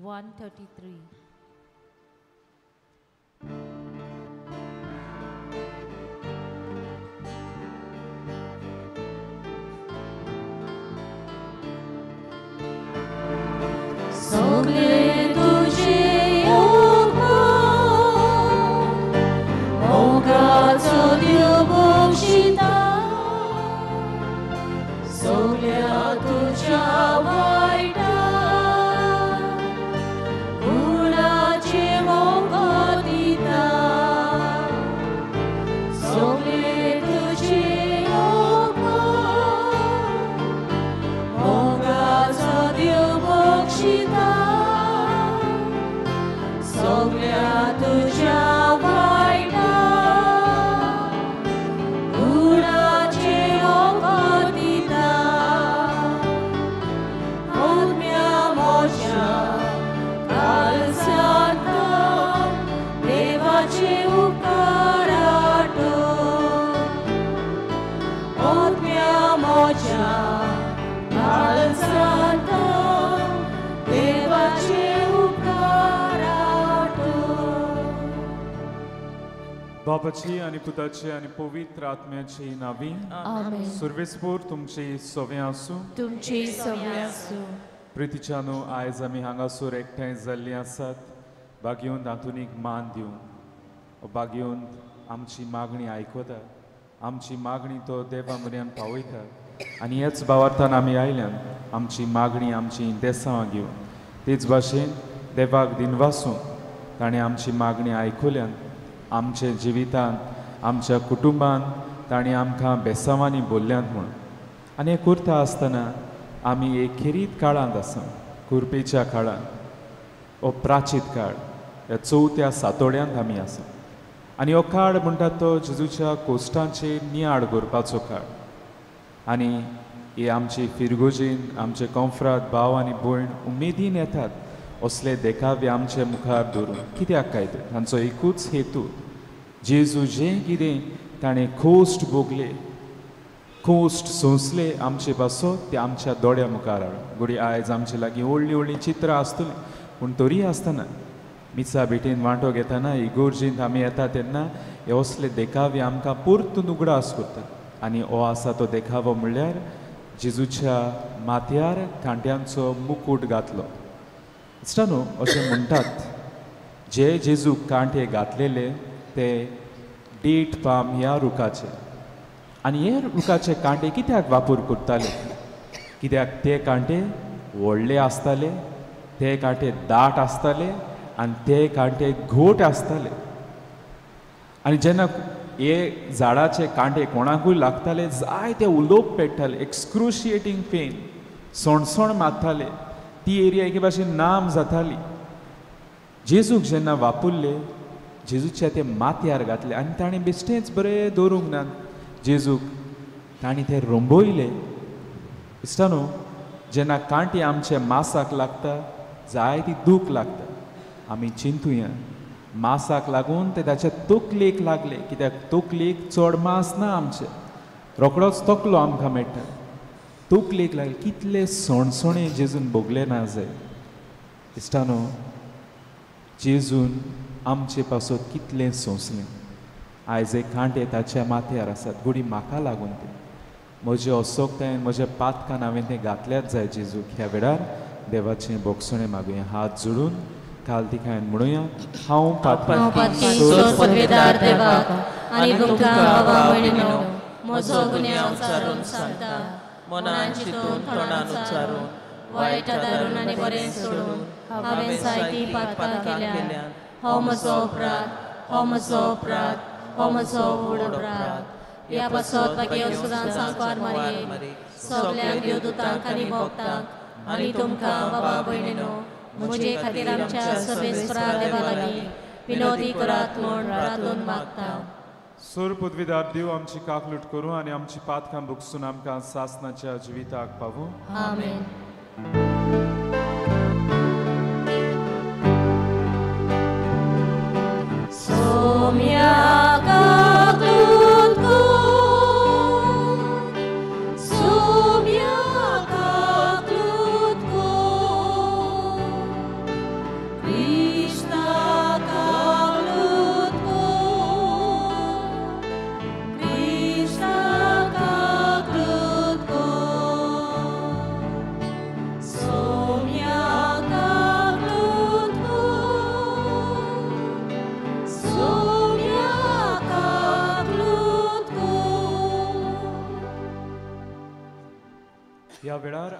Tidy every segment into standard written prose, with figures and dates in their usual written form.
133. सगळे तुझे मोगाचो देव बक्षिता सगळ्या तुझ्या वायटा गुणाचे मोग दिता सगळे तुझे मोगाचो देव बक्षिता सगळ्या तुझ्या वायटा गुणाचे मोग दिता आत्म्या मोच्या काळजांत देवाचे उपकार आठव आत्म्या मोच्या काळजांत देवाचे उपकार आठव बापाची आणि पुताची आणि पवित्र आत्म्याची नावी आमेन. सर्वेस्पोर तुमची सवय आसूं तुमची सवय आसूं. प्रितीच्यानो आयज आमी हांगासर एकठांय जाल्लीं आसात बागेवन हातून मान दिवं बागेवन आमची मागणी आयकता आमची मागणी तो देवा मेरेन पावयता आनी हेच भावार्थान आमी आयल्यान आमची मागणी आमची देसांवां घेवन तेच भाशेन देवाक दिनवासूं ताणें आमची मागणी आयकल्यान आमचे जिवितांत आमच्या कुटुंबान ताणें आमकां बेसांवांनी बोल्ल्यांत म्हूण आनी हें करता आसतना आमी एक खेरीत काळांत आसा कुरपेच्या काळांत हो प्राचीत काळ ह्या चवथ्या सातोड्यांत आमी आसा आनी हो काळ म्हणटा तो जेजूच्या कोश्टांचेर नियाळ करपाचो काळ आनी ही आमची फिरगोजीन आमचे कंफ्रात भाव आनी भयण उमेदीन येतात असले देखावे आमचे मुखार दवरून कित्याक काय तर तांचो एकूच हेतू जेजू जें कितें ताणें खोस्ट भोगले खोस्ट सोंसले आमचे पासो ते आमच्या दोळ्या मुखार हाडून घडी आयज आमचे लागीं व्हडलीं व्हडलीं चित्रां आसतलीं पूण तरी आसतना मिसा भेटेन वांटो घेतना इगोर्जींत आमी येता तेन्ना हे असले देखावे आमकां परतून उगडास करतात आनी हो आसा तो देखावो म्हणल्यार जेजूच्या माथ्यार कांट्यांचो मुकूट घातलो इश्टानो अशें म्हणटात जे जेजूक कांटे घातलेले ते डेट पाम ह्या रुखाचे आनी हे रुखाचे कांटे कित्याक वापर करताले कित्याक ते कांटे व्हडले आसताले ते कांटे दाट आसताले आनी ते कांटे घोट आसताले आनी जेन्ना हे झाडाचे कांटे कोणाकूय लागताले जाय ते उलोवप पेट्टाले एक्सक्रुशिएटींग पेन सणसण मारताले ती एरिया एके भाशेन नाम जाताली जेजूक जेन्ना वापुरले जेजूच्या ते माथ्यार घातले आनी ताणें बेश्टेंच बरें दवरूंक ना जेजूक ताणें ते रोंबयले इश्टानो जेन्ना कांटी आमच्या मांसाक लागता जाय ती दूख लागता आमी चिंतुया मांसाक लागून ते ताच्या तकलेक लागले कित्याक तकलेक चड मांस ना आमचे रोखडोच तकलो आमकां मेळटा तकलेक लागले कितले सणसणे जेजून भोगले ना जाय इश्टानो जेजून आमचे पासत कितलें सोंसलें आयज एक कांटे ताच्या माथ्यार आसात घडी म्हाका लागून ते म्हजे असोकतायेन म्हज्या पातकान हांवें तें घातल्याच जाय जेजूक ह्या वेळार देवाचें बोगसणें मागुया हात जोडून काल तिकायन म्हणुया हांव पदवेदार देवाक आनी तुमकां बाबा भयणीनो म्हजो गुन्यांव उच्चारून सांगता मनान चिंतून तोंडान उच्चारून वायटा दारून आनी बरें सोडून हांवें जायती पातकां केल्यात हो म्हजो अपराध हो म्हजो अपराध हो म्हजो व्हड अपराध ह्या पासत बाकी सुदान सांगवार मारये सगळ्यांक देवदूतांक आनी भक्तांक आनी तुमकां बाबा भयणीनो म्हजे खातीर आमच्या सर्वेस्परा देवा लागीं विनोदी करात म्हूण रातून मागता सोर पदवीदार देव आमची काकलूट करूं आनी आमची पातकां भोगसून आमकां सासनाच्या जिविताक पावूं आमेन सोम्या काकलूट सोम्या काकलूट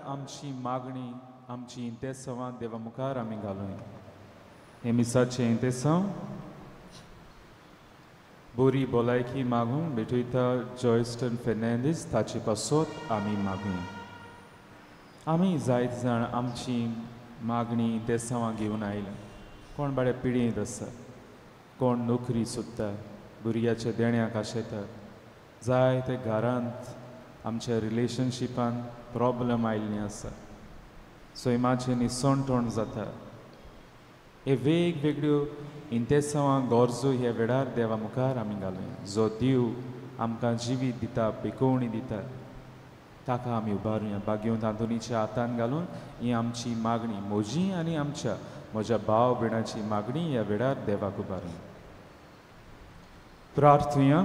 आमची मागणी आमची इंतेसवां देवा मुखार आमी घालूय. हे मिसाचे इंतेसव बरी भलायकी मागून बेटुयता जॉयस्टन फेर्नांडीस ताचे पासत आमी मागूय. आमी जायत जाण आमची मागणी इंतेसवां घेवन आयल्या. कोण बाळे पिडींत आसा, कोण नोकरी सोदता, भुरग्याच्या देण्याक आशेता. जायते घरांत आमच्या रिलेशनशिपान प्रॉब्लम आयिल्लीं आसा. सैमाचें निसणटोण जाता. हे वेगवेगळ्यो इंतेसवां गरजो ह्या वेळार देवा मुखार आमी घालूया. जो देव आमकां जिवीत दिता, पिकोवणी दिता, ताका आमी उबारुया. बागेवन तांतुनीच्या हातान घालून ही आमची मागणी, म्हजी आनी म्हज्या भाव भयणाची मागणी ह्या वेळार देवाक उबारुया. प्रार्थुया.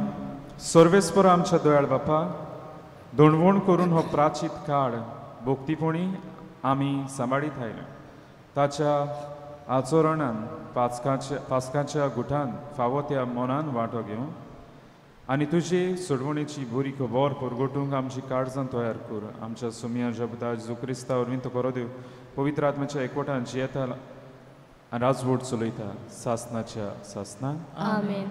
सर्वेस्पर आमच्या दयाळ बापा, दोणवण करून हो प्राचीत काळ भोक्तीपणी आमी सांबाळीत आयले. ताच्या आचरणान पास्काच्या गुठान फावो त्या मनान वांटो घेवन आनी तुजे सोडवणेची बरी खबर परगटूंक आमची काळजां तयार कर. आमच्या सुमिया जबता जेजू क्रिस्ता वरवीं तो करो देव पवित्र आत्म्याच्या एकवटान जियेता आनी राजवट चलयता सासनाच्या सासनान. आमेन.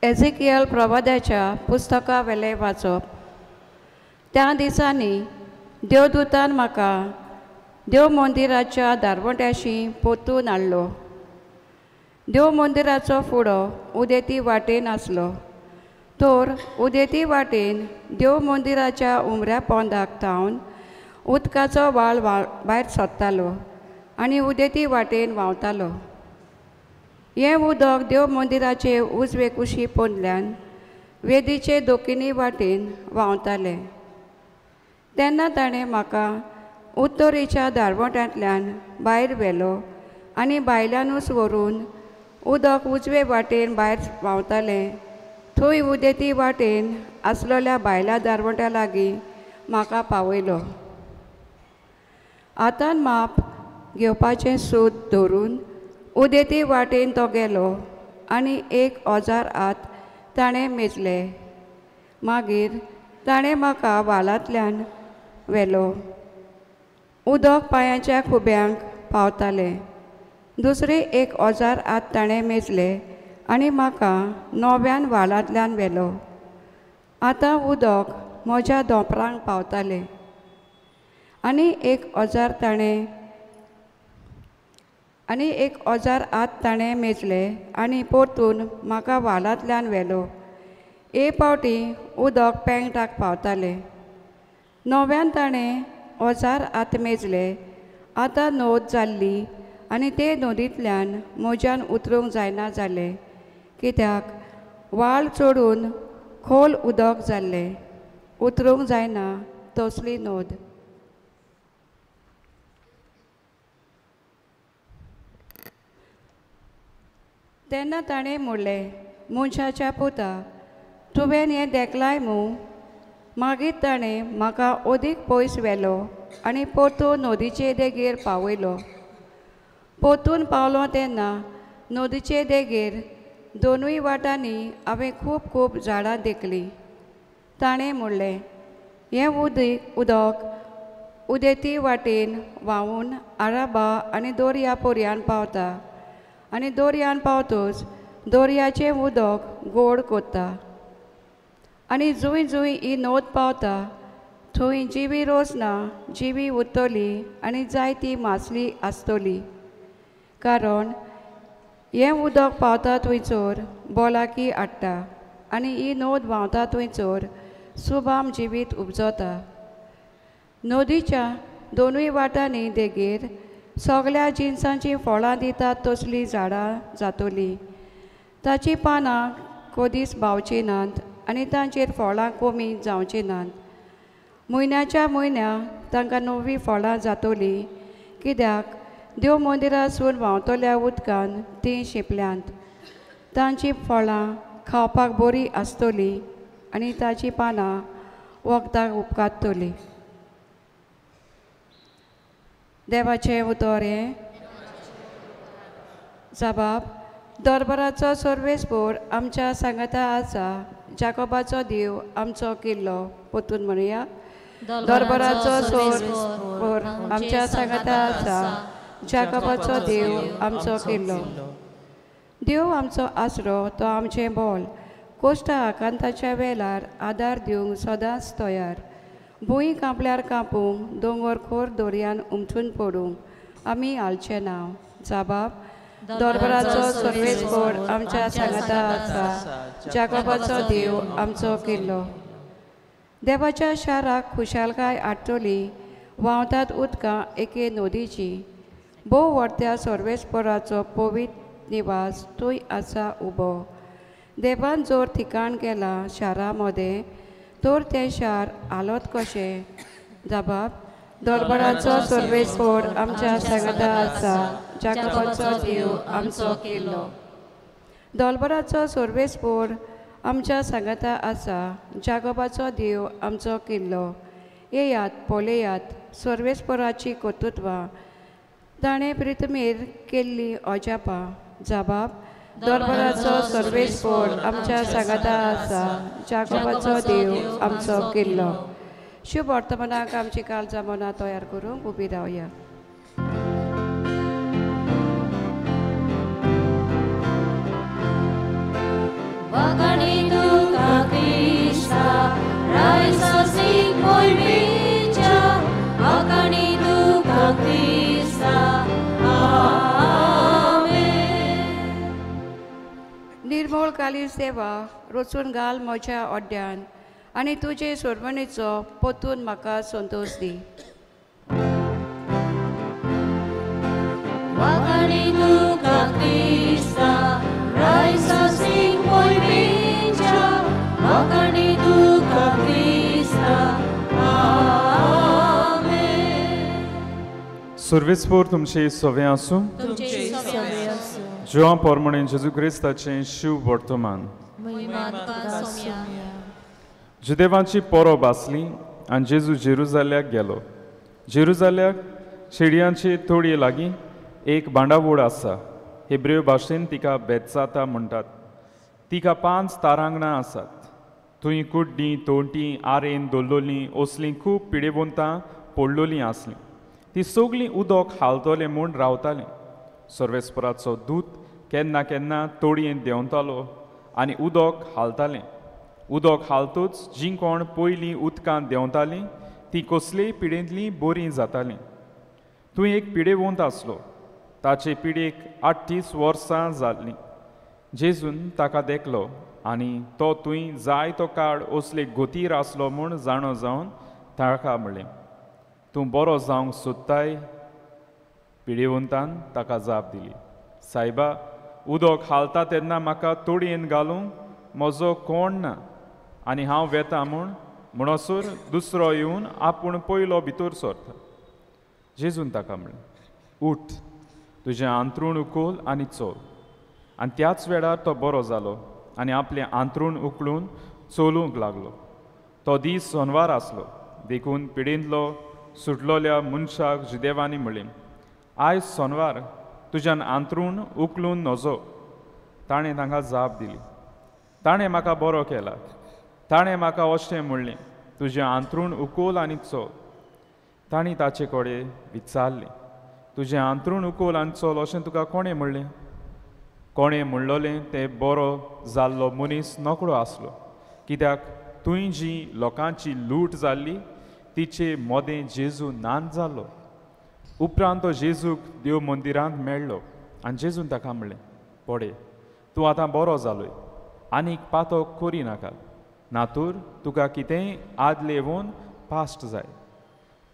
एझेकियल प्रवाद्याच्या पुस्तका वेले वाचप. त्या दिसांनी देवदूतान म्हाका देव मंदिराच्या दारवट्याशी पोतून हाडलो. देव मंदिराचो फुडो उदेती वाटेन आसलो. तर उदेती वाटेन देव मंदिराच्या उमऱ्या पोंदाक थावन उदकाचो व्हाळ भायर सरतालो आनी उदेती वाटेन व्हांवतालो. हें उदक देव मंदिराचे उजवे कुशी पोंदल्यान वेदीचे दोकीनी वाटेन व्हांवतालें. तेन्ना ताणें म्हाका उत्तरेच्या दारवट्यांतल्यान भायर व्हेलो आनी भायल्यानूच व्हरून उदक उजवे वाटेन भायर व्हांवतालें थंय उदेती वाटेन आसलोल्या भायल्या दारवट्या लागीं म्हाका पावयलो. हातान माप घेवपाचें सूत धरून उदेती वाटेन तो गेलो आनी 1000 हात ताणें मेजले. मागीर ताणें म्हाका व्हालांतल्यान व्हेलो. उदक पांयाच्या खुब्यांक पावतालें. दुसरे 1000 हात ताणें मेजले आनी म्हाका नव्यान व्हालांतल्यान व्हेलो. आतां उदक म्हज्या धोंपरांक पावतालें. आनी 1000 हात ताणें मेजले आनी परतून म्हाका व्हालांतल्यान व्हेलो. हे पावटी उदक पेंगटाक पावतालें. नव्यान ताणें 1000 हात मेजले. आतां नोंद जाल्ली आनी ते नोंदींतल्यान म्हज्यान उतरूंक जायना जालें, कित्याक व्हाळ चडून खोल उदक जाल्लें. उतरूंक जायना तसली नोंद. तेन्ना ताणें म्हणलें, मनशाच्या पुता, तुवें हें देखलाय मूं? मागीर ताणें म्हाका ओदीक पयस व्हेलो आनी परतून नदीचे देगेर पावयलो. परतून पावलो तेन्ना नदीचे देगेर दोनूय वाटांनी हांवें खूब झाडां देखलीं. ताणें म्हणलें, हें उदक उदेती वाटेन व्हांवून आराबा आनी दर्या पर्यान पावता आनी दर्यान पावतच दर्याचें उदक गोड कोत्ता. आनी जूंय ही नोद पावता थंय जिवी रोसना जिवी उरतली आनी जायती मासली आसतली. कारण हें उदक पावता थंयसर बोलाकी हाडटा आनी ही नोद व्हांवता थंयसर सुबाम जिवीत उपजता. नदीच्या दोनूय वाटांनी देगेर सगल्या जिन्सांचीं फळां दितात तसलीं झाडां जातलीं. ताचीं पानां कदींच बावचीं नात आनी तांचेर फळां कमी जावचीं नात. म्हयन्याच्या म्हयन्या तांकां नवीं फळां जातलीं, कित्याक देव मंदिरासून व्हांवतल्या उदकान तीं शिंपल्यांत. तांचीं फळां खावपाक बरी आसतली आनी ताची पानां वखदाक उपकारतली. देवाचें उतर हें जबाब. दरबाराचो सर्वेस्पोर आमच्या सांगाता आसा. जाकोबाचो देव आमचो किल्लो. पोतून म्हणुया. दरबाराचो सर्वेस्पोर आमच्या सांगाता आसा. जाकोबाचो देव आमचो किल्लो. देव आमचो आसरो तो आमचें बोल. कोश्टा आकांताच्या वेळार आदार दिवंक सदांच तयार. भुंय कांपल्यार कापूंक दोंगर खोर दर्यान उमटून पडूंक आमी हालचें नांव. जबाब. दरबाराचो सर्वेस्पोर आमच्या सांगाता आसा. जाकोबाचो देव आमचो किल्लो. देवाच्या शाराक खुशालकाय हाडटली. व्हांवतात उदकां एके नदीची. भोव व्हडत्या सर्वेस्पोराचो पवित्र निवास थंय आसा उबो. देवान जोर ठिकाण केला शारा मदें तर तें शार हालत कशें. जबाब. दरबाराचो सर्वेस्पोर आमच्या सांगाता आसा. जाकोबाचो देव आमचो किल्लो. दरबाराचो सर्वेस्पोर आमच्या सांगाता आसा. जाकोबाचो देव आमचो किल्लो. येयात पळयात सर्वेस्पोराची कर्तुत्वां. ताणें प्रितमेर केल्ली अजापां. जबाब. दरबाराचो सर्वेस्पोर आमच्या सांगाता आसा. जाकोबाचो देव आमचो किल्लो. शुभ वर्तमानाक आमची काळजां मनां तयार करूंक उबी रावया. निर्मळ काली सेवा रचून घाल म्हज्या ओड्ड्यान आनी तुजे सोडवणेचो पोतून म्हाका संतोश दी. सर्वेस्पोर तुमचे सवे आसूं. जिवा पोरमणे जेजू क्रिस्ताचें शिव वर्तमान. जुदेवांची परब आसली आनी जेजू जेरुजाल्याक गेलो. जेरुजाल्याक शिडयांचे थोडये लागीं एक बांडावळ आसा. हेब्रेव भाशेन तिका बेतसाता म्हणटात. तिका 5 तारांगणां आसात. थंय कुड्डीं तोणटीं आरेन दवरलोलीं असलीं खूब पिडेवंतां पडलोलीं आसलीं. ती सगळीं उदक हालतलें म्हूण रावतालीं. सर्वेस्पराचो दूत केन्ना केन्ना तोडयेन देंवतालो आनी उदक हालतालें. उदक हालतूच जीं कोण पयलीं उदकांत देंवतालीं तीं कसलेय पिडेंतलीं बरीं जातालीं. थंय एक पिडेवंत आसलो. ताचे पिडेक 38 वर्सां जाल्लीं. जेजून ताका देखलो आनी तो थंय जाय तो काळ असले गोतीर आसलो म्हूण जाणो जावन ताका म्हणलें, तूं बरो जावंक सोदताय? पिडेवंतान ताका जाप दिली, सायबा, उदक हालता तेन्ना म्हाका तोडयेन घालूंक म्हजो कोण ना आनी हांव वेता म्हणसर दुसरो येवन आपूण पयलो भितर सरता. जेजून ताका म्हणलें, उठ, तुजें आंतरूण उखल आनी चल. आनी त्याच वेळार तो बरो जालो आनी आपलें आंतरूण उखलून चलूंक लागलो. तो दीस सोनवार आसलो देखून पिडेंतलो सुटलोल्या मनशाक जुदेवांनी म्हणलें, आयज सोनवार, तुज्यान आंतरूण उखलून नजो. ताणें तांकां जाप दिली, ताणें म्हाका बरो केला. ताणें म्हाका अशें म्हणलें, तुजें आंतरूण उखल आनी चल. तांणी ताचे कडेन विचारलें, तुजें आंतरूण उखल आनी चल अशें तुका कोणें म्हणलें? कोणें म्हणलोलें तें बरो जाल्लो मनीस नकळो आसलो, कित्याक थंय जी लोकांची लूट जाल्ली तिचे मोदें जेजू नान जाल्लो. उपरांत तो जेजूक देव मंदिरांत मेळ्ळो आनी जेजून ताका म्हणलें, पळय, तूं आतां बरो जालोय, आनीक पातो करी नाका, नातूर तुका कितेंय आदले येवन पास्ट जाय.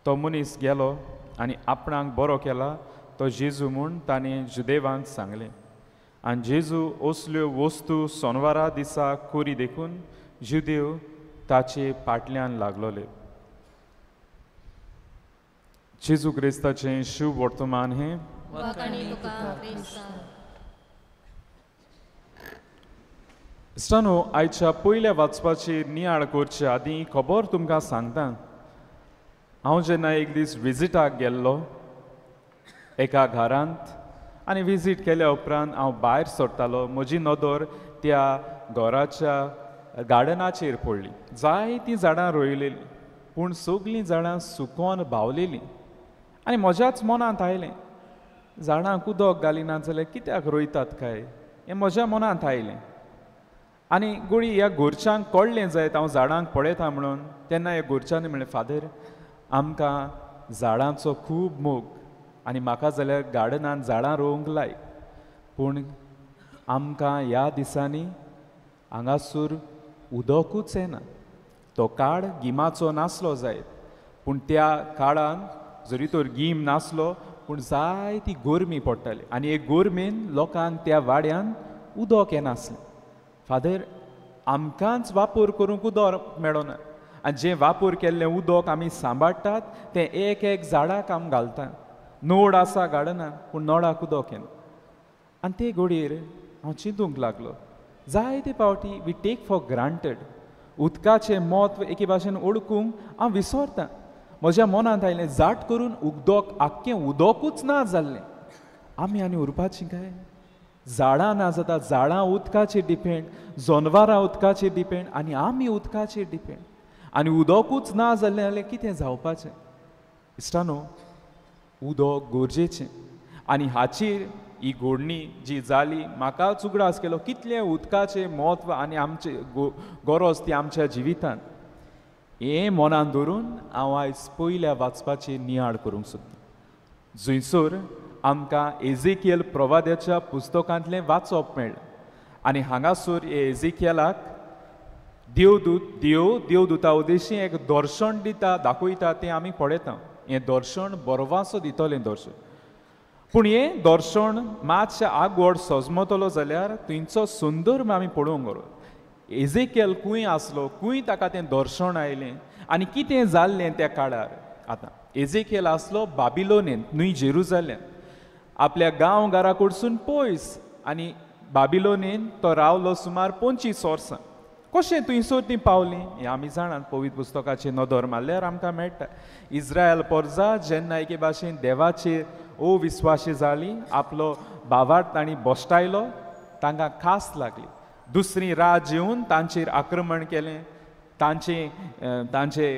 तो मनीस गेलो आनी आपणाक बरो केला तो जेजू म्हूण ताणें जुदेवांक सांगलें. आनी जेजू असल्यो वस्तू सोनवारा दिसा करी देखून जुदेव ताचे फाटल्यान लागलोले. जेजू क्रिस्ताचें शुभ वर्तमान हें. इश्टानो आयच्या पयल्या वाचपाची नियाळ करचे आदीं खबर तुमकां सांगता. हांव जेन्ना एक दीस विजिटाक गेल्लो एका घरांत आनी विजीट केल्या उपरांत हांव भायर सरतालो, म्हजी नदर त्या घराच्या गार्डनाचेर पडली. जायतीं झाडां रोयलेलीं पूण सगळीं झाडां सुकोन भावलेलीं आनी म्हज्याच मनांत आयलें झाडांक उदक घालिनात जाल्यार कित्याक रोयतात काय हें म्हज्या मनांत आयलें. आनी गुळी ह्या घरच्यांक कळ्ळें जायत हांव झाडांक पळयता म्हणून. तेन्ना ह्या घरच्यांनी म्हणलें, फादर आमकां झाडांचो खूब मोग आनी म्हाका जाल्यार गार्डनांत झाडां रोवंक लायक, पूण आमकां ह्या दिसांनी हांगासर उदकूच येना. तो काळ गिमाचो नासलो जायत पूण त्या काळान जरी तर गीम नासलो पूण जायती गरमी पडटाली आनी हे गरमेन लोकांक त्या वाड्यान उदक येनासलें. फादर आमकांच वापर करूंक उदक मेळना आनी जें वापर केल्लें उदक आमी सांबाळटात तें एक एक झाडाक आमी घालता. नोड आसा गार्डनान पूण नोडाक उदक येना. आनी ते घडयेर हांव चिंतूंक लागलो, जायते फावटी वी टेक फॉर ग्रांटेड उदकाचें म्हत्व एके भाशेन ओळखूंक हांव विसरतां. म्हज्या मनांत आयलें जाट करून उदक आख्खें उदकूच ना जाल्लें, आमी आनी उरपाचीं काय? झाडां ना जाता, झाडां उदकाचेर डिपेंड, जनवरां उदकाचेर डिपेंड आनी आमी उदकाचेर डिपेंड आनी उदकूच ना जाल्लें जाल्यार कितें जावपाचें? इश्टानो, उदक गरजेचें आनी हाचेर ही घोडणी जी जाली म्हाकाच उगडास केलो कितलें उदकाचें म्हत्व आनी आमचे गरज ती आमच्या जिवितांत. हें मनान धरून हांव आयज पयल्या वाचपाची नियाळ करूंक सोदता. जंयसर आमकां एझेकियल प्रवाद्याच्या पुस्तकांतलें वाचप मेळ्ळें आनी हांगासर हे एझेकियलाक देवदूता उद्देशी एक दर्शन दिता दाखयता तें आमी पळयता. हें दर्शन बरवासो दितलें दर्शन, पूण हें दर्शन मातशें आगोड सजमतलो जाल्यार थंयचो संदर्भ आमी पळोवंक गरज. एझेकियल खूंय आसलो, खूंय ताका तें दर्शन आयलें आनी कितें जाल्लें त्या काळार. आतां एझेकियल आसलो बाबिलोनीन, न्हय जेरुजालेम, आपल्या गांव घरा कडसून पयस आनी बाबिलोनीन तो रावलो सुमार 25 वर्सां. कशें थंयसर तीं पावलीं हें आमी जाणात, पवित्र पुस्तकाची नदर मारल्यार आमकां मेळटा. इस्रायल परजा जेन्ना एके भाशेन देवाचेर अविस्वासी जालीं, आपलो भावार्थ तांणी बोश्टायलो, तांकां खास लागली. दुसरी राज येवन तांचेर आक्रमण केलें, तांचे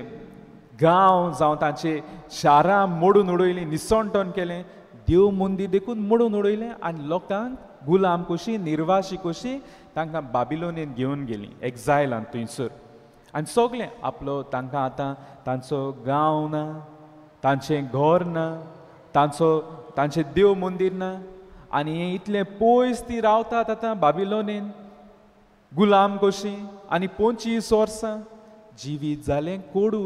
गांव जावं तांचे शारां मोडून उडयलीं, निसंटन केलें, देव मंदीर देखून मोडून उडयलें आनी लोकांक गुलाम कशी निर्वाशी कशी तांकां बाबिलोनीन घेवन गेलीं एक्झायलांत थंयसर. आनी सगळें आपलो तांकां आतां तांचो गांव ना, तांचें घर ना, तांचें देव मंदीर ना आनी हें इतलें पयस ती रावतात आतां बाबिलोनीन गुलाम कशी. आनी 25 वर्सां जिवीत जालें कोडू,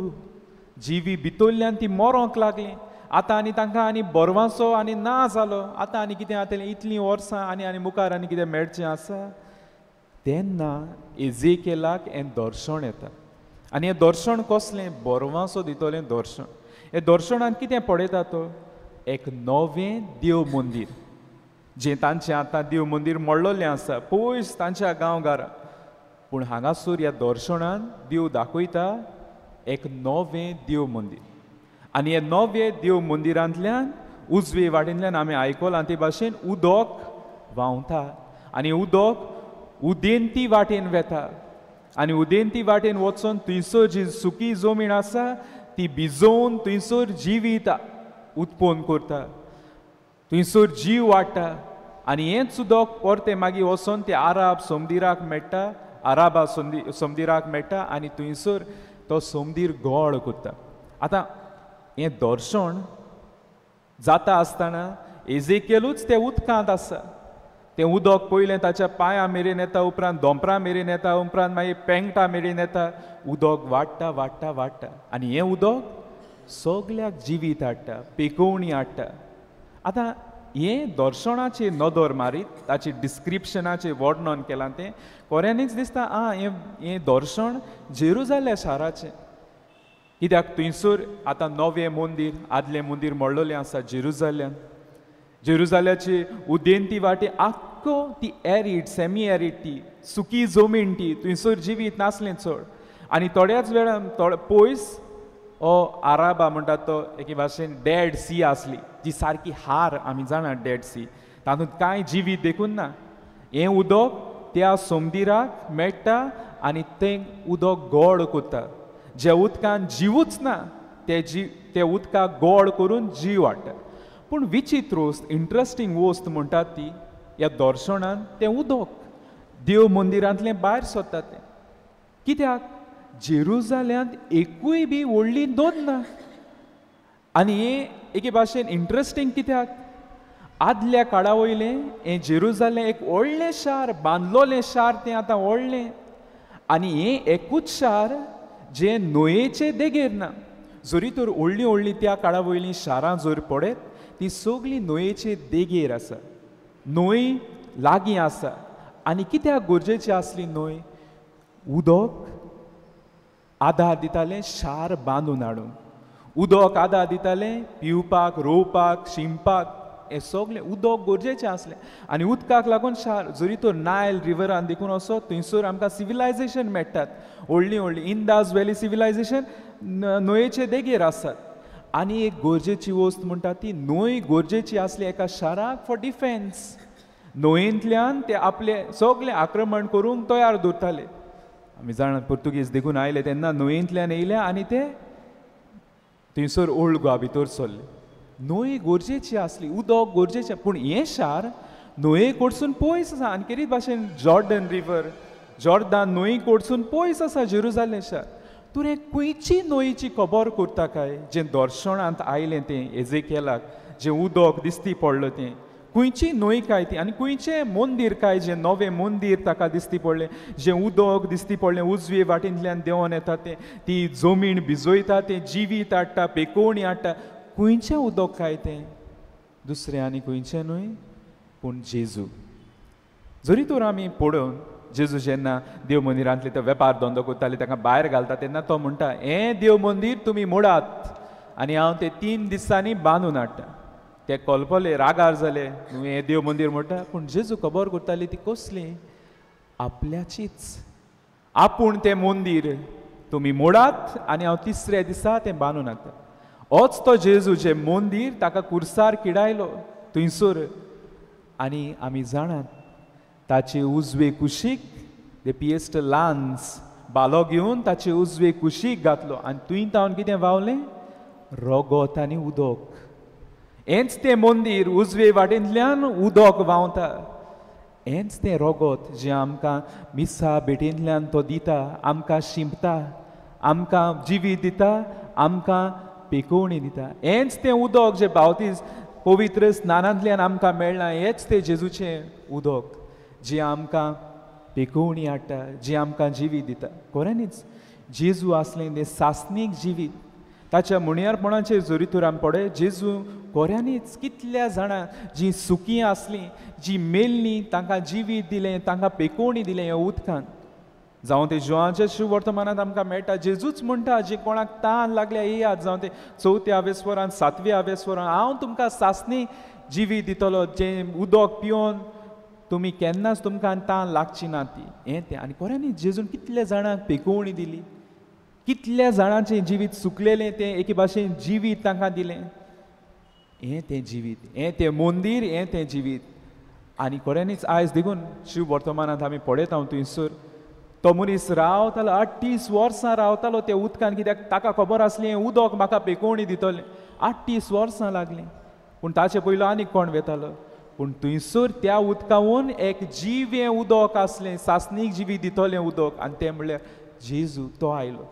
जिवी भितरल्यान ती मरोंक लागलीं. आतां आनी तांकां आनी बरवासो आनी ना जालो. आतां आनी कितें जातलें? इतलीं वर्सां आनी मुखार आनी कितें मेळचें आसा? तेन्ना एझेकियलाक हें दर्शन येता आनी हें दर्शन कसलें? बरवासो दितलें दर्शन. हे दर्शनान कितें पळयता तो? एक नवें देव मंदीर, जें तांचें आतां देव मंदीर मोडलेलें आसा पयस तांच्या गांवघरा. पूण हांगासर ह्या दर्शनान देव दाखयता एक नवें देव मंदीर आनी हे नवें देव मंदिरांतल्यान उजवे वाटेंतल्यान आमी आयकलां ते भाशेन उदक व्हांवता आनी उदक उदेंती वाटेन वेता आनी उदेंती वाटेन वचून थंयसर जी सुकी जमीन आसा ती भिजोवन थंयसर जिवीत उत्पन्न करता, थंयसर जीव वाडटा आनी हेंच उदक परतें मागीर वचून ते आराब समदिराक मेळटा, आराबा समदिराक मेळटा आनी थंयसर तो समदीर गोड करता. आतां हें दर्शन जाता आसतना एझेकियलूच तें उदकांत आसा. तें उदक पयलें ताच्या पांयां मेरेन येता, उपरांत दोंपरां मेरेन येता, उपरांत मागीर पेंगटां मेरेन येता. उदक वाडटा वाडटा वाडटा आनी हें उदक सगल्याक जिवीत हाडटा, पेकोवणी हाडटा. आतां हें दर्शनाचेर नदर मारीत ताचें डिस्क्रिप्शनाचें वर्णन केलां तें खऱ्यांनीच दिसता हें दर्शन जेरुजालेम शाराचें. कित्याक थंयसर आतां नवें मंदीर, आदलें मंदीर मोडलेलें आसा जेरुजाल्याची उदेंती वाटे आख्खो ती एरीड सेमी एरीड ती सुकी जमीन ती थंयसर जिवीत नासलें चड आनी थोड्याच वेळान पयस हो आराबा म्हणटात तो एके भाशेन डेड सी आसली जी सारकी हार आमी जाणा डेड सी तातूंत कांय जिवीत देखून ना हें उदक त्या समुद्राक मेळटा आनी तें उदक गोड करता ज्या उदकान जिवूच ना ते उदकाक गोड करून जीव हाडटा पूण विचित्र वस्त इंट्रस्टींग वस्त म्हणटात ती ह्या दर्शनान तें उदक देव मंदिरांतलें भायर सरता तें कित्याक जेरुजाल्यांत एकूय बी व्हडली नोंद ना आनी हें एके भाशेन इंट्रस्टींग कित्याक आदल्या काळा वयलें हें जेरुजालें एक व्हडलें शार बांदलोलें शार तें आतां व्हडलें आनी हें एकूच शार जें न्हंयेचे देगेर ना जरी तर व्हडलीं व्हडलीं त्या काळा वयलीं शारां जर पळयत ती सगळीं न्हंयेचे देगेर आसा न्हंय लागीं आसा आनी कित्याक गरजेची आसली न्हंय उदक आदार दितालें शार बांदून हाडून उदक आदार दितालें पिवपाक रोवपाक शिंपपाक हें सगळें उदक गरजेचें आसलें आनी उदकाक लागून शार जरी तर नायल रिवरान देखून वचत थंयसर आमकां सिविलायजेशन मेळटात व्हडलीं व्हडलीं इंदास व्हॅली सिविलायजेशन न्हंयेचे देगेर आसात आनी एक गरजेची वस्त म्हणटा ती न्हंय गरजेची आसली एका शाराक फॉर डिफेन्स न्हंयेंतल्यान ते आपले सगळें आक्रमण करूंक तयार दवरताले आमी जाणा पुर्तुगीज देखून आयले तेन्ना न्हंयेंतल्यान येयले आनी ते थंयसर ओल्ड गोवा भितर सरले न्हंय गरजेची आसली उदक गरजेचें पूण हें शार न्हंये कडसून पयस आसा आनी कितें भाशेन जॉर्डन रिवर जॉर्दान न्हंय कडसून पयस आसा जेरुजालेम शार तूं हें खंयची न्हंयची खबर करता काय जें दर्शनांत आयलें तें एजेकियेलाक जें उदक दिसती पडलें तें खंयची न्हंय काय ती आनी खंयचें मंदीर काय जें नवें मंदीर ताका दिसती पडलें जें उदक दिसती पडलें उजवे वाटेंतल्यान देंवन येता तें ती जमीन भिजयता तें जिवीत हाडटा पेकोवणी हाडटा खंयचें उदक काय तें दुसरें आनी खंयचें न्हय पूण जेजू जरी तर आमी पळोवन जेजू जेन्ना देव मंदिरांतले तो वेपार धंदो करताले ताका भायर घालता तेन्ना तो म्हणटा हें देव मंदीर तुमी मोडात आनी हांव तें 3 दिसांनी बांदून हाडटा ते कळपले रागार जाले न्हू हें देव मंदीर म्हणटा पूण जेजू खबर करताली ती कसली आपल्याचीच आपूण तें मंदीर तुमी मोडात आनी हांव 3ऱ्या दिसा तें बांदून हाडटा होच तो जेजू जे मंदीर ताका कुर्सार किडायलो थंयसर आनी आमी जाणात ताचे उजवे कुशीक दे पिएस्ट लान्स बालो घेवन ताचे उजवे कुशीक घातलो आनी तुंय तावन कितें व्हांवलें रगत आनी उदक हेंच तें मंदीर उजवे वाटेंतल्यान उदक व्हांवता हेंच तें रगत जें आमकां मिसा भेटेंतल्यान तो दिता आमकां शिंपता आमकां जिवीत दिता आमकां पेकोवणी दिता हेंच तें उदक जें बावतीज पवित्र स्नानांतल्यान आमकां मेळ्ळां हेंच तें जेजूचें उदक जें आमकां पेकोवणी हाडटा जें आमकां जिवीत दिता खऱ्यांनीच जेजू आसलें तें सासणीक जिवीत ताच्या मुणयारपणाचेर जरी तर आमी पळय जेजू खऱ्यांनीच कितल्या जाणां जीं सुखी आसलीं जीं मेल्लीं तांकां जिवीत दिलें तांकां पेकोवणी दिलें ह्या उदकान जावं ते जोआच्या शिव वर्तमानांत आमकां मेळटा जेजूच म्हणटा जे कोणाक तान लागल्या येयात जावं ते 4व्या स्वरान 7व्या स्वरान हांव तुमकां सासणी जिवीत दितलो जें उदक पिवन तुमी केन्नाच तुमकां तान लागची ना ती हें तें आनी खऱ्यांनी जेजून कितल्या जाणांक पेकोवणी दिली कितल्या जाणांचें जिवीत सुकलेलें तें एके भाशेन जिवीत तांकां दिलें हें तें जिवीत हें तें मंदीर हें तें जिवीत आनी खऱ्यांनीच आयज देखून शिव वर्तमानांत आमी पळयता हांव थंयसर तो मनीस रावतालो 38 वर्सां रावतालो त्या उदकान कित्याक ताका खबर आसली हें उदक म्हाका पेकोवणी दितलें 38 वर्सां लागलीं पूण ताचे पयलो आनी कोण वेतालो पूण थंयसर त्या उदकावून एक जिवें उदक आसलें सासणीक जिवीत दितलें उदक आनी तें म्हणल्यार जेजू तो आयलो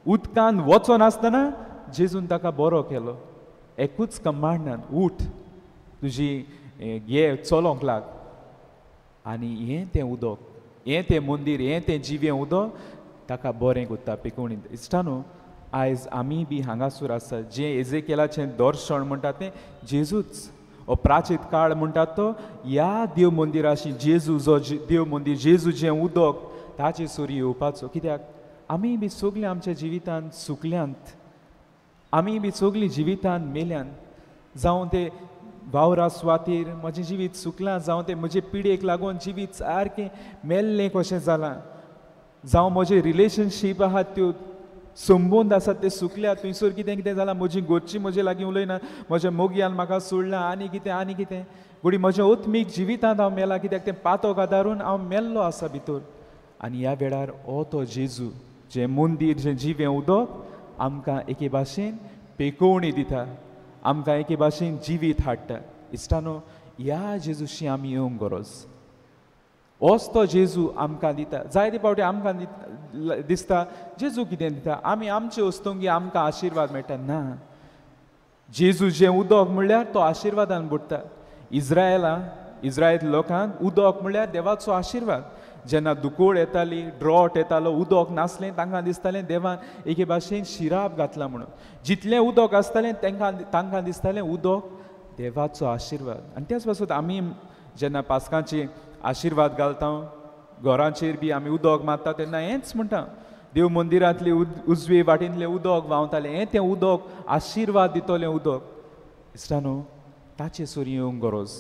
उदकान वचोन आसतना जेजून ताका बरो केलो एकूच कमांडान उठ तुजी घे चलोंक लाग आनी हें तें उदक हें तें मंदीर हें तें जिवें उदक ताका बरें कोत्ता पेकोवणी इश्टानो आयज आमी बी हांगासर आसा जें एजेकियेलाचें दर्शन म्हणटा तें जेजूच हो प्राचीत काळ म्हणटा तो ह्या देव मंदिराशी जेजू जो देव मंदीर जेजू जें उदक ताचे सोरी येवपाचो कित्याक आमी बी सगलीं आमच्या जिवितांत सुकल्यांत आमी बी सगलीं जिवितांत मेल्यांत जावं ते वावरा सुवातेर म्हजें जिवीत सुकलां जावं तें म्हजे पिडेक लागून जिवीत सारकें मेल्लें कशें जालां जावं म्हजे रिलेशनशीप आहात त्यो संबंद आसात ते सुकल्यात थंयसर कितें कितें जालां म्हजी घरचीं म्हजे लागीं उलयना म्हज्या मोगयान म्हाका सोडलां आनी कितें घडी म्हज्या ओत्मीक जिवितांत हांव मेला कित्याक तें पातोक आदारून हांव मेल्लो आसा भितर आनी ह्या वेळार हो तो जेजू जें मंदीर जें जिवें उदक आमकां एके भाशेन पेकोवणी दिता आमकां एके भाशेन जिवीत हाडटा इश्टानो ह्या जेजूशी आमी येवंक गरज होच तो जेजू आमकां दिता जायते फावटी आमकां दिसता जेजू कितें दिता आमी आमचे वस्तूंक आमकां आशिर्वाद मेळटा ना जेजू जें उदक म्हणल्यार तो आशिर्वादान बुडटा इस्रायल लोकांक उदक म्हणल्यार देवाचो आशिर्वाद जेन्ना दुकोड येताली ड्रॉट येतालो उदक नासलें तांकां दिसतालें देवान एके भाशेन शिराप घातला म्हणून जितलें उदक आसतालें तांकां दिसतालें उदक देवाचो आशिर्वाद आनी त्याच पासून आमी जेन्ना पास्कांची आशिर्वाद घालता घरांचेर बी आमी उदक मारता तेन्ना हेंच म्हणटा देव मंदिरांतले उजवे वाटेंतलें उदक व्हांवतालें हें तें उदक आशिर्वाद दितलें उदक इश्टानो ताचे सोरी येवंक गरज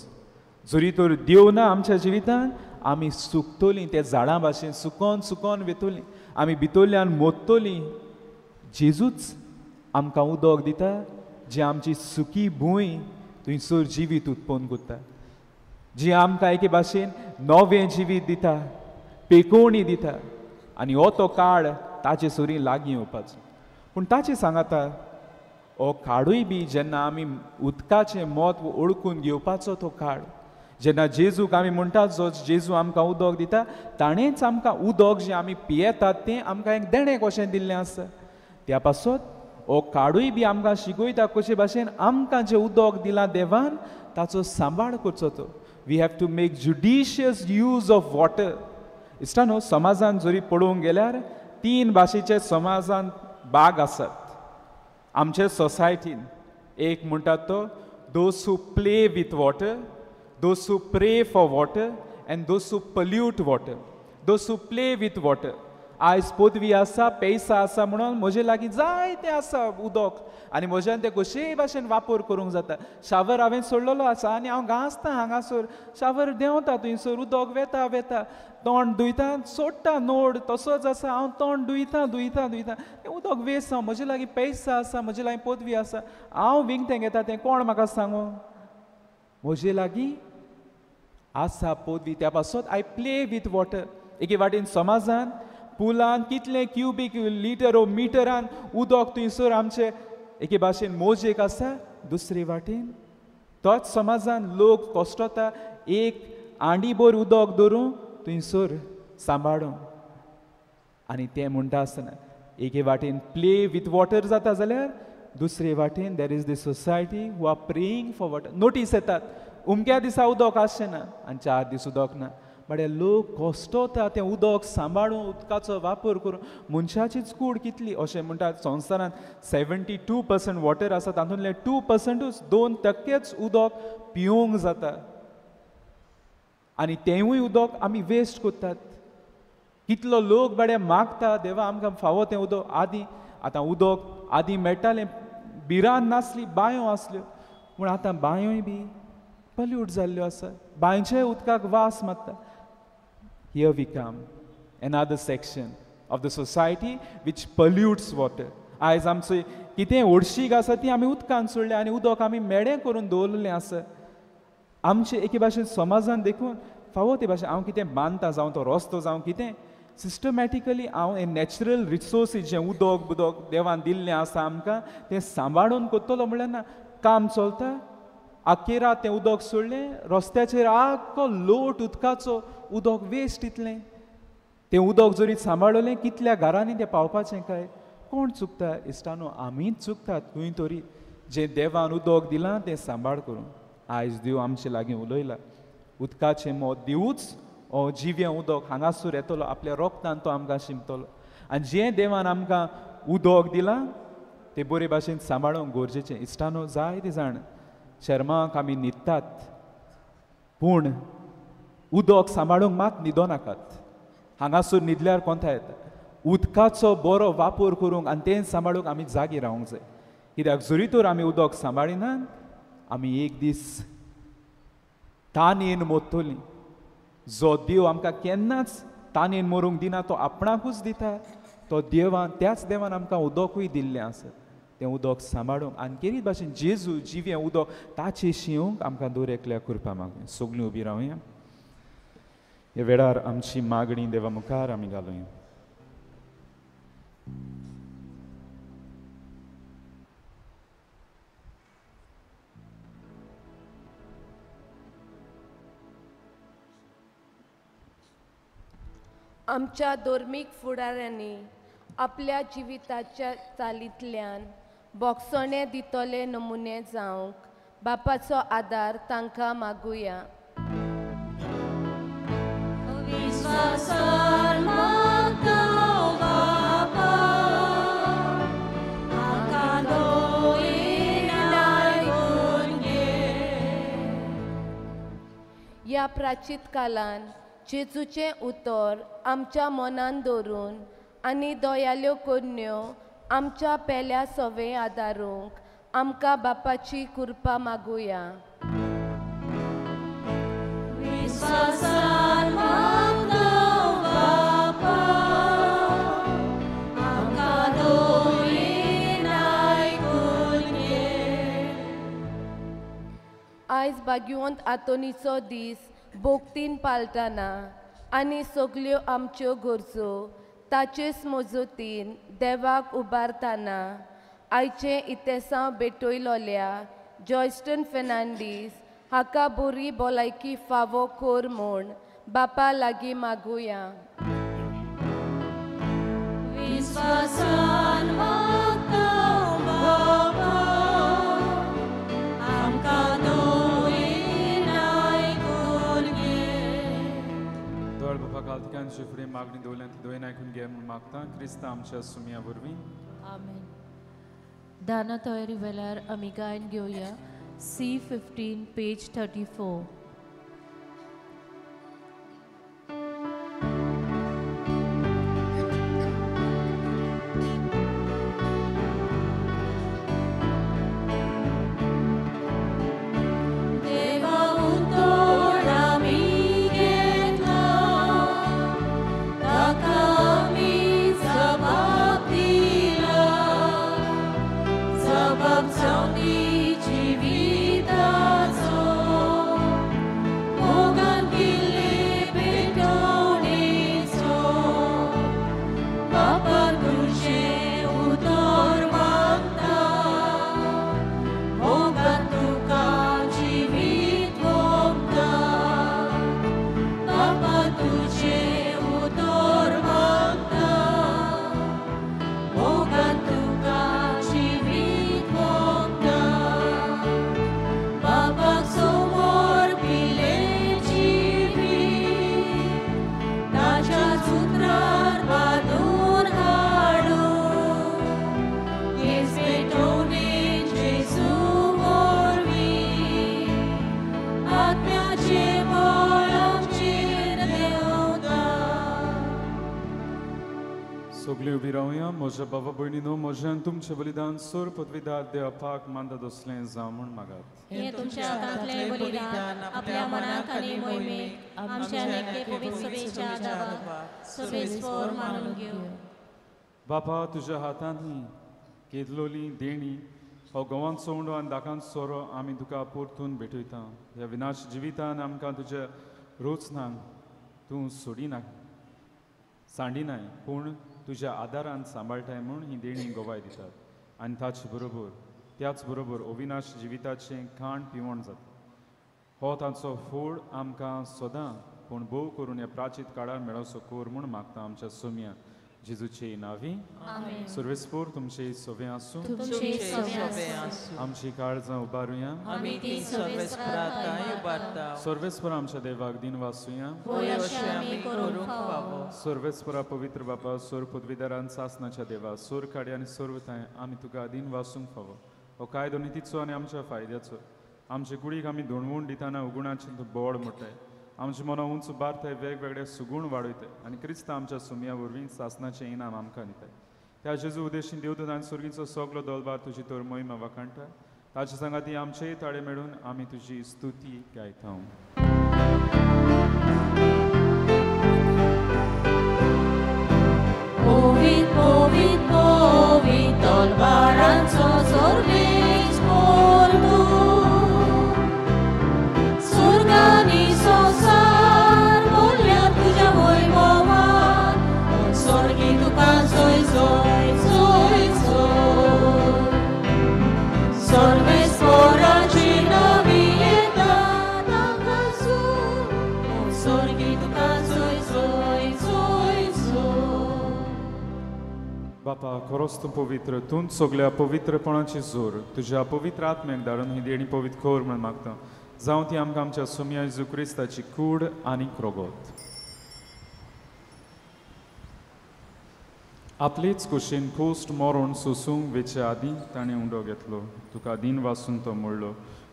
जरी तर देव ना आमच्या जिवितांत आमी सुकतलीं त्या झाडां भाशेन सुकोन वेतलीं आमी भितरल्यान मोडटलीं जेजूच आमकां उदक दिता जी आमची सुकी भूंय थंयसर जिवीत उत्पन्न करता जी आमकां एके भाशेन नवें जिवीत दिता पेकोवणी दिता आनी हो तो काळ ताचे सोरी लागीं येवपाचो पूण ताचें सांगाता हो काळूय बी जेन्ना आमी उदकाचें म्हत्व ओळखून घेवपाचो तो काळ जेन्ना जेजूक आमी म्हणटात जो जेजू आमकां उदक दिता ताणेंच आमकां उदक जें आमी पियेतात तें आमकां एक देणें कशें दिल्लें आसा त्या पासत हो काळूय बी आमकां शिकयता कशे भाशेन आमकां जें उदक दिलां देवान ताचो सांबाळ करचो तो we have to make judicious use of water इश्टानो समाजान जरी पळोवंक गेल्यार 3 भाशेचे समाजान भाग आसात आमचे सोसायटीन एक म्हणटात तो those who play with water those who pray for water and those who pollute water those who play with water आयज पदवी आसा पैसा आसा म्हणून म्हजे लागीं जायतें आसा उदक आनी म्हज्यान तें कशेय भाशेन वापर करूंक जाता शावर हांवें सोडलेलो आसा आनी हांव घांसता हांगासर शावर देंवता थंयसर उदक वेता तोंड धुयता सोडटा नोड तसोच आसा हांव तोंड धुयता तें उदक वेस्ट हांव म्हजे लागीं पैसा आसा म्हजे लागीं पदवी आसा हांव विंगतें घेता तें कोण म्हाका सांगू म्हजे लागीं आसा पदवी त्या पासत आय प्ले वीथ वॉटर एके वाटेन समाजान पुलान कितले क्युबिक लिटर ओ मिटरान उदक थंयसर आमचे एके भाशेन मोजेक आसा दुसरे वाटेन तोच समाजान लोक कोश्टता एक आंडीभर उदक धरून थंयसर सांबाळून आनी तें म्हणटा आसतना एके वाटेन प्ले वीथ वॉटर जाता जाल्यार दुसरे वाटेन there is the society who are praying for water notice येतात उमक्या दिसा उदक आसचें ना आनी 4 दीस उदक ना बट हे लोक कोश्टता तें उदक सांबाळून उदकाचो वापर करून मनशाचीच कूड कितली अशें म्हणटात संवसारांत 72% वॉटर आसा तातूंतले 2%च 2% उदक पिवंक जाता आनी तेंवूय उदक आमी वेस्ट करतात कितलो लोक बाडे मागता देवा आमकां फावो तें उदक आतां उदक आदीं मेळटालें बिरान नासली बांयो आसल्यो पूण आतां बांयोय बी पल्यूट जाल्ल्यो आसा बांयचे उदकाक वास मारता Here we come, another section of the society which pollutes water. आयज आमचें कितें हळशीक आसा ती आमी उदकान सोडल्या आनी उदक आमी मेडें करून दवरलेलें आसा आमचे एके भाशेन समाजान देखून फावो ते भाशेन हांव कितें बांदता जावं तो रस्तो जावं कितें सिस्टमॅटिकली हांव हे नॅचरल रिसोर्सीस जें उदक देवान दिल्लें आसा आमकां तें सांबाळून करतलो म्हणल्यार ना काम चलता आख्खे रात तें उदक सोडलें रस्त्याचेर आख्खो लोट उदकाचो उदक वेस्ट इतलें तें उदक जरी सांबाळलें कितल्या घरांनी तें पावपाचें काय कोण चुकता इश्टानो आमीच चुकतात खंय तरी जें देवान उदक दिलां तें सांबाळ करून आयज देव आमचे लागीं उलयला उदकाचें मोत दिवूच हो जिवें उदक हांगासर येतलो आपल्या रोगतान तो आमकां शिंपतलो आनी जें देवान आमकां उदक दिलां तें बरे भाशेन सांबाळूंक गरजेचें इश्टानो जायते जाण शर्माक आमी न्हिदतात पूण उदक सांबाळूंक मात न्हिदो नाकात हांगासर न्हिदल्यार कोंता येता उदकाचो बरो वापर करूंक आनी तें सांबाळूंक आमी जागी रावंक जाय कित्याक जरी तर आमी उदक सांबाळिनात आमी एक दीस तानेन मोत्तोली. जो देव आमकां केन्नाच तानेन मरूंक दिना तो आपणाकूच दिता. तो देवान त्याच देवान आमकां उदकूय दिल्लें आसा. तें उदक सांबाळूंक आनी केरीत भाशेन जेजू जिवें उदक ताचे शिवंक आमकां दर एकल्या करपा मागूया. सगलीं उबी रावया. ह्या वेळार आमची मागणी देवा मुखार आमी घालुया. आमच्या धर्मीक फुडाऱ्यांनी आपल्या जिविताच्या चालींतल्यान बोगसणे दितले नमुने जावंक बापाचो आदार तांकां मागुया. ह्या प्राचीत कालान जेजूचें उतर आमच्या मनान दवरून आनी दोयाल्यो कन्यो आमच्या पेल्या सवे आदारूंक आमकां बापाची कृपा मागुया. आयज भाग्यवंत आतोनीचो दीस भोगतीन पालतना आनी सगल्यो आमच्यो गरजो ताचेच मजतीन देवाक उबारतना आयचे इतेसांव भेटयलोल्या जॉयस्टन फेर्नांडीस हाका बरी भलायकी फावो कोर म्हूण बापा लागीं मागुया. कालतिकांचे फुडें मागणी दवरल्या ती दोन आयकून घे म्हूण मागता. क्रिस्तांव आमच्या सुमया वरवीं. आमेन. दाना तयारी वेळार आमी गायन घेवया C15 पेज 34. सगळीं उबी रावया. म्हज्या बाबा भयणीनो, म्हज्यान तुमचें बलिदान सोर पदवीदार देवापाक मानता दसलें जावं म्हूण मागात. हे तुमच्या हातांतलें बलिदान आपल्या मनाक आनी मोहिमेक आमच्या नित्य पवित्र सभेच्या आदाराक सवेस्पर मानून घेव. बापा, तुज्या हातांतली केदलोली देणी हो गोवांत सोंडो आनी दाकांत सोरो आमी तुका परतून भेटयता. ह्या विनाश जिवितान आमकां तुज्या रोचनाक तूं सोडिनाय सांडिनाय, पूण तुज्या आदारान सांबाळटाय म्हूण ही देणी गोवाय दितात. आनी त्याच बरोबर अविनाश जिविताचें खाण पिवण जाता. हो तांचो फळ आमकां सदां पूण भोव करून ह्या प्राचीत काळार मेळोसो कोर म्हूण मागता आमच्या सोम्या जेजूचे नांवी. सर्वेस्पोर तुमचे सवे आसूं. आमची काळजां उबारुया. सर्वेस्पर आमच्या देवाक दिन वासुया. सर्वेस्परा पवित्र बापा, सोर पदवीदारान सासनाच्या देवा, सोर काडी आनी सर्वताय आमी तुका दिन वासूंक फावो. हो कायदो नितीचो आनी आमच्या फायद्याचो. आमचे कुडीक आमी धोणवून दितना उगुणाचें तूं बोड म्हणटाय. आमचे मनां उंच उबारताय, वेगवेगळे सुगूण वाडयताय आनी क्रिस्त आमच्या सुमया वरवीं सासनाचें इनाम आमकां दिताय. त्या जेजू उद्देशीन देवदूत आनी सुर्गीचो सगलो दलबार तुजी तर मोहिमा वाखाणटा. ताचे सांगाती आमचेय ताळे मेळून आमी तुजी स्तुती गायता. बरोस तूं पवित्र तूं सगल्या पवित्रपणाची जोर तुज्या पवित्र आत्म्याक धाडून ही देणी पवित्र खोर म्हण मागता जावं ती आमकां आमच्या सुमया जेजू क्रिस्ताची कूड आनी रोगोत आपलीच कुशीन पोस्ट मरून सोसूंक वेचे आदीं ताणें उंडो घेतलो तुका दिन वाचून तो म्हणलो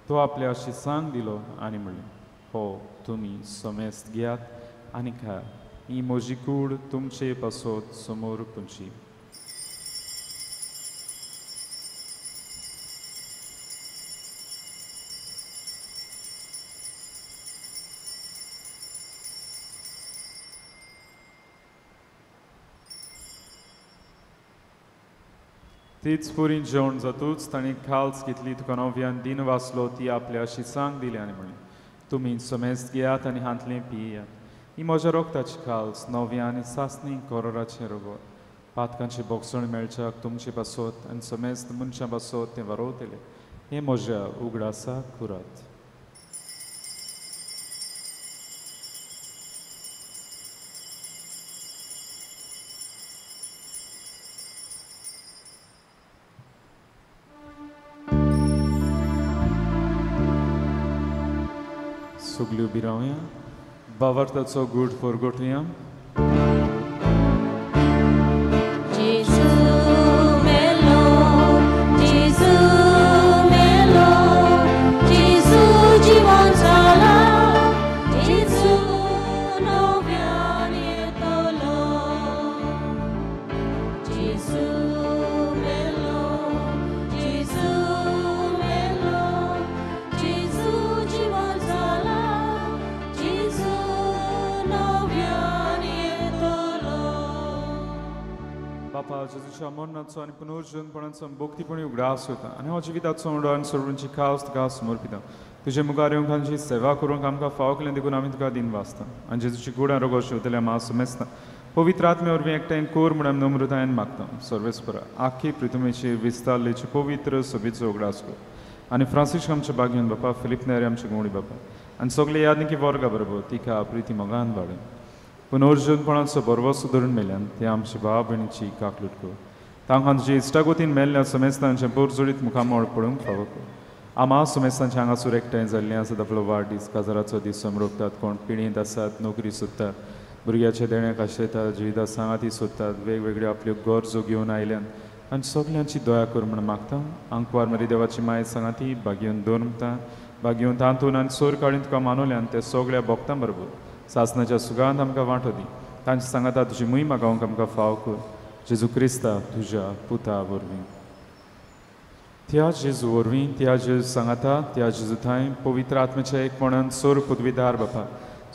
तो आपल्या शिसांक दिलो आनी म्हणलें हो तुमी समेस्त घेयात आनी खा ही म्हजी कूड तुमचे पासत समोर पुंची तीच पुरी जेवण जातूच ताणें खाल्स घेतली तुका नव्यान दिन वाचलो ती आपल्या शिसांक दिली आनी म्हणलें तुमी समेस्त घेयात आनी हांतलें पियेयात ही म्हज्या रोगताची खाल्स नव्या आनी सासणी कोरोराचें रोगोत पातकांची बोगसण मेळच्याक तुमचे पासत आनी समेस्त मनशां पासत तें वारोवतलें हें म्हज्या उगडासा कुरात सगळ्यो बिरावया बावर्ताचो गूड फोरगोटुया बापा जेजूच्या मरणाचो आनी पुनर्जन्मपणाचो भोक्तीपणी उगडास होता आनी हो जिविताचो उंडो आनी सर्वांची खास तुका समर्पिता तुजे मुखार येवंक आमची सेवा करूंक आमकां फाव केलें देखून आमी तुका दिन वाचता आनी जेजूची कुडा रोगो शिवतले आमी समेस्ता पवित्र आत्मे वरवीं एकठांय कोर म्हणून नम्रतायेन मागता सर्वेस्परा आख्खी पृथ्वीचेर विस्तारलेची पवित्र सभेचो उगडास कर आनी फ्रांसीस आमच्या बागेन बापा फिलिप नेरे आमचे गोवणी बापा आनी सगळे यादनिकी वर्गा बरोबर तिका प्रिती मोगान वाडय पुनर्जन्मपणाचो बरवसो धरून मेल्यान ते आमचे भाव भयणीची काकलूट कर तांकां तुजे इश्टागोतीन मेल्ल्या समेस्तांचे पोरजोडीत मुखामोळ पळोवंक फावो कर आमा समेस्तांचे हांगासर एकठांय जाल्लीं आसात आपलो वाडदीस काजाराचो दीस समरोपतात कोण पिणींत आसात नोकरी सोदतात भुरग्याचे देण्याक आशयतात जिविता सांगाती सोदतात वेगवेगळ्यो आपल्यो गरजो घेवन आयल्यान आनी सगल्यांची दया कर म्हण मागता आंकवार मरी देवाची माय सांगाती बागेवन दवरता बागेवन तांतून आनी सोर काडून तुका मानवल्यान ते सगळ्या भक्तां बरोबर सासणाच्या सुगांत आमकां वांटो दी तांची सांगाता तुजी मोहीम गावंक आमकां फाव कर जेजू क्रिस्ता तुज्या पुता वरवीं त्या जेजू वरवीं त्या जेजू सांगाता त्या जेजू थंय पवित्र आत्म्याच्या एकपणान सोर पदवीदार बापा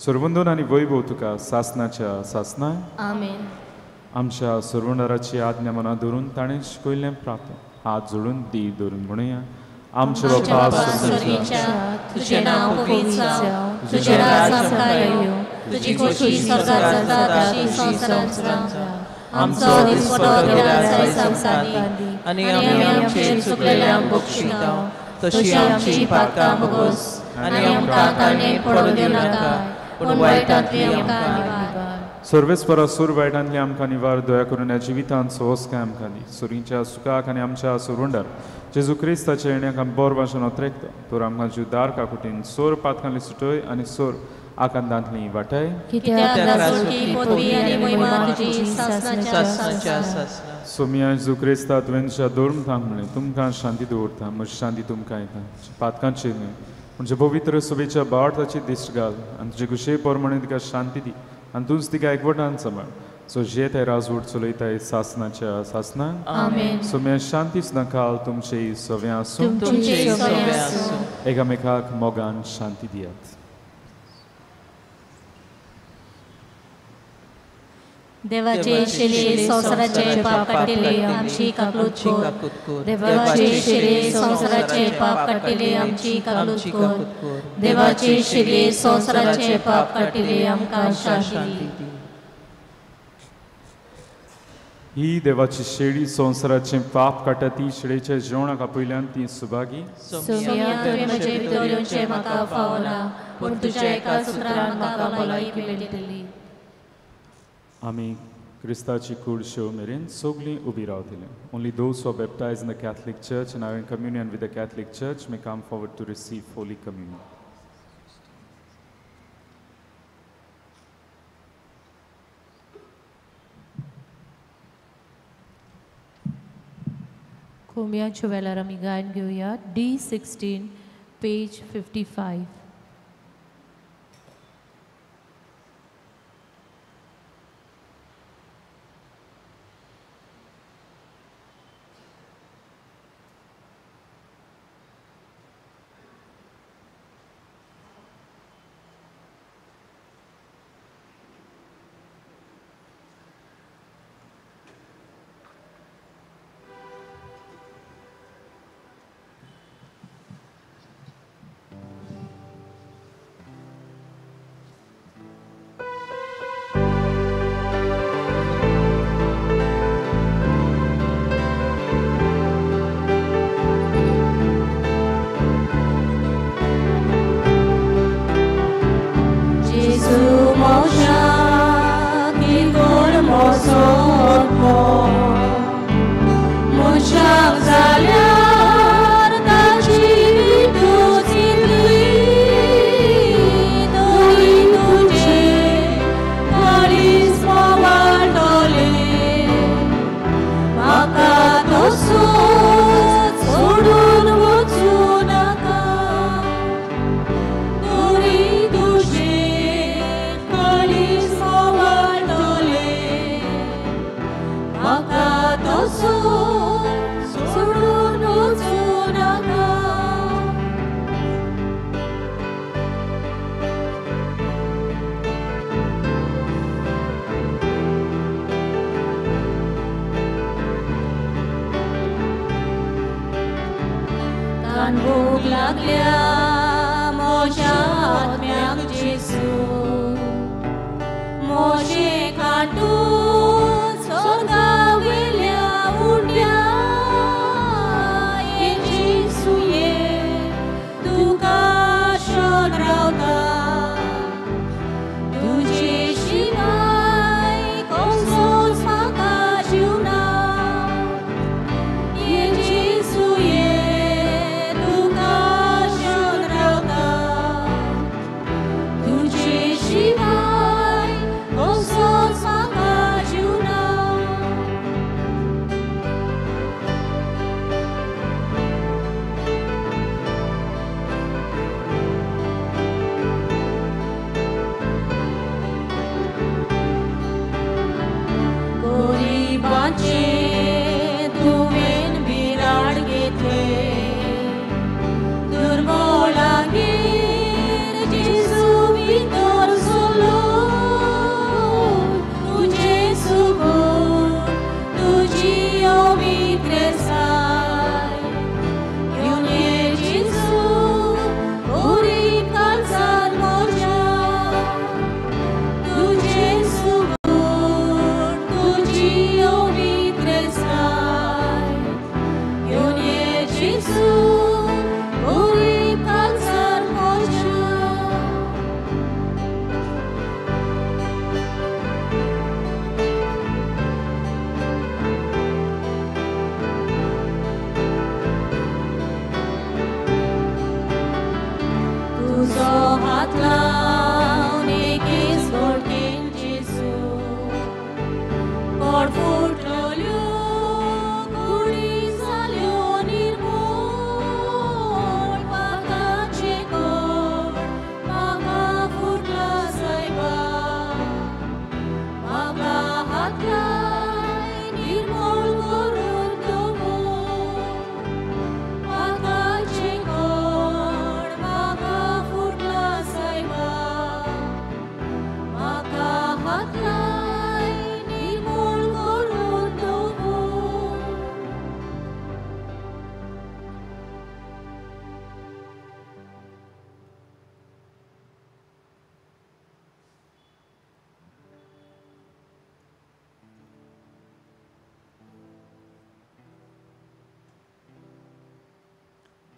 सोरवंदोन आनी वैभव तुका सासणाच्या सासनाय आमेन आमच्या सोरवंदाराची आज्ञा मनां धरून ताणें शिकयल्लें प्रार्थना हात जोडून दी धरून म्हणुया आमचे बापा स्वर्गीच्या तुझे नाव पवित्र जावं तुझे राज आमकां येवं तुजी खोशी स्वर्गांत जाता तशी संवसारांत जावं आमचो दिसपटो गिराय सांगसादी आनी आमी आमचेर चुकलेल्यांक बक्षिता तशी आमची पातकां बगोस आनी आमकां ताणें पडूं दिवं नाका पूण वायटांतली आमकां निवार सर्वेस्परा सूर वायटांतली आमकां निवार दया करून ह्या जिवितांत सोवस्काय आमकां दी सुरींच्या सुखाक आनी आमच्या सोरवंडार जेजू क्रिस्ताच्या येण्याक आमी बरो भाशेन ओत्रेकता तर आमकां जीवदार काकुटीन सोर पातकांतली सुटय आनी सोर आकांतांतली वाटाय कित्याक राजवटी पदवी आनी महिमा तुजी सासणाच्या सोम्या जेजू क्रिस्ता तुवेंच्या धर्म थांग म्हणलें तुमकां शांती दवरता म्हजी शांती तुमकां येता पातकांचेर न्हय म्हणजे पवित्र सभेच्या बाळताची दिश्ट घाल आनी तुजे कुशे पोरमणे तिका शांती दी आनी तूंच तिका एकवटान सांबाळ सो जे ते राजवट चलयताय सासणाच्या सासना आमेन सोम्या शांती सुद्दां काल तुमचे सव्या आसूं तुमचे सगळे आसूं एकामेकाक मोगान शांती दियात देवाचे शेले संवसाराचे पाप काटिले आमची काकलूत कर देवाचे शेले संवसाराचे पाप काटिले आमची काकलूत कर देवाचे शेले संवसाराचे पाप काटिले आमकां शांती दी ही देवाची शेळी संवसाराचे पाप काटा ती शेळेच्या जेवणाक आपयल्यान ती सुभागी सोम्या तुवें म्हजे भितर येवचें म्हाका फावना पूण तुज्या एका सुत्रान म्हाका भलायकी मेळटली आमी क्रिस्ताची कूड शेव मेरेन सगळीं उबी रावतलीं. Only those who are baptized in the Catholic Church and are in communion with the Catholic Church may come forward to receive Holy Communion. कोंबयांच्या वेळार आमी गायन घेवया D16 page 55.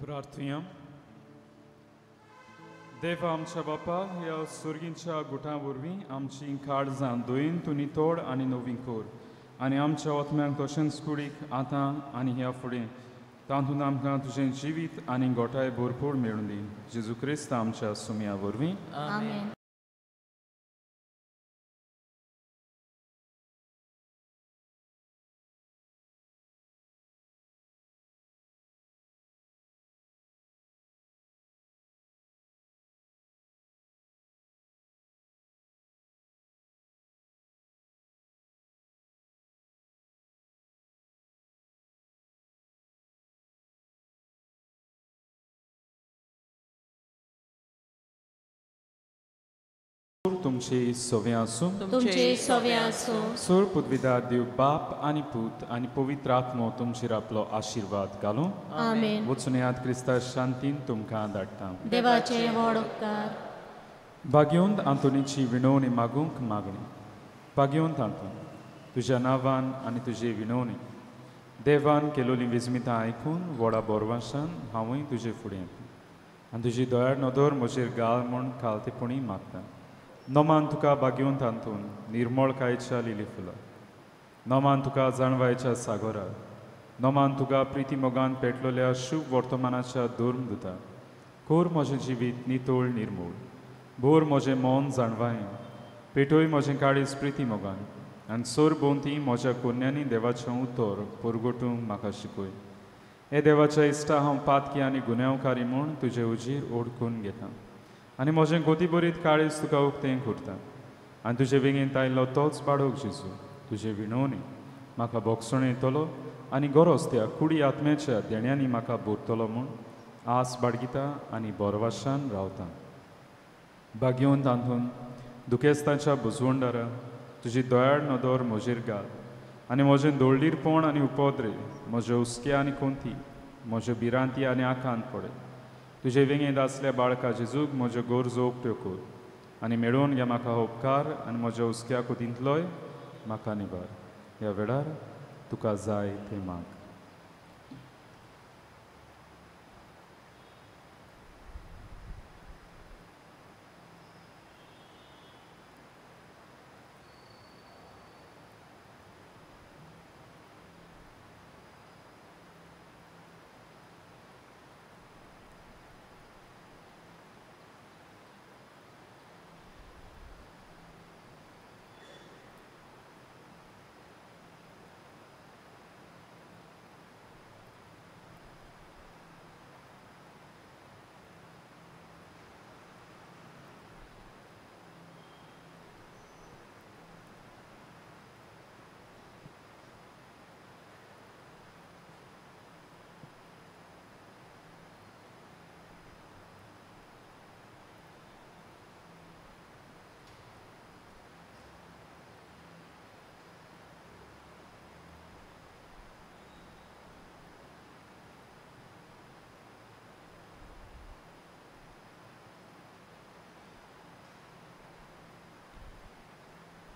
प्रार्थना. देवा आमच्या बापा ह्या सुर्गींच्या गुठां वरवीं आमची काळजां दोयन तुनी तोड आनी नवीं कोर आनी आमच्या ओतम्यांक तशेंच कुडीक आतां आनी ह्या फुडें तातूंत आमकां तुजें जिवीत आनी गोठाय भरपूर मेळून दी जेजू क्रिस्त आमच्या सुम्या वरवीं आमेन. तुमची सोवें आसूं तुमचे सवे आसूं. सोर पुदविदार देव बाप आनी पूत आनी पवित्र आत्मो तुमचेर आपलो आशिर्वाद घालूं आमेन. वचून याद क्रिस्ता शांतीन तुमकां धाडटा देवाचे व्हड उपकार. भाग्योंत आंतोनीची विणवणी मागूंक मागणी भाग्योंत आंतून तुज्या नांवान आनी तुजे विणवणी देवान केलोली विस्मितां आयकून व्हडा बोरवाशान हांवूय तुजे फुडें आनी तुजी दोळ्यार नदर म्हजेर घाल म्हूण खालतेपणी मागता नोमान तुका भाग्योंत आंतून निर्मळकायेच्या लिली फुलां नोमान तुका जाणवायच्या सागोरा नोमान तुका प्रिती मोगान पेटलोल्या शुभ वर्तमानाच्या दुर्म दुता कोर म्हजें जिवीत नितोळ निर्मूळ बोर म्हजें मौन जाणवाय पेटोय म्हजें काळीज प्रिती मोगान आनी सोर बोंती म्हज्या कोन्यांनी देवाचें उतर पुरगोटूंक म्हाका शिकय हे देवाच्या इश्टा हांव पातकी आनी गुन्यांवकारी म्हूण तुजे उजीर ओडकून घेता आनी म्हजें गोतीबरीत काळीज तुका उक्तें करता आनी तुजे विंगेंत आयिल्लो तोच बाडोक जेजू तुजे विणवणी म्हाका भोगसण येतलो आनी गरज त्या कुडी आत्म्याच्या देण्यांनी म्हाका भरतलो म्हूण आस बाळगिता आनी बोरवाशान रावता भाग्योंत आंतून दुखेस्ताच्या बुजवंडारा तुजी दोळ्यार नदर म्हजेर घाल आनी म्हजें दोळडीरपण आनी उपद्रे म्हजे हुस्के आनी कोंती म्हज्यो भिरांती आनी आंखांत पडय तुजे विंगेंत आसल्या बाळका जेजूक म्हज्यो गरजो उक्त्यो कर आनी मेळोवन घे म्हाका हो उपकार आनी म्हज्या हुस्क्या कोंतींतलोय म्हाका निबार ह्या वेळार तुका जाय तें माग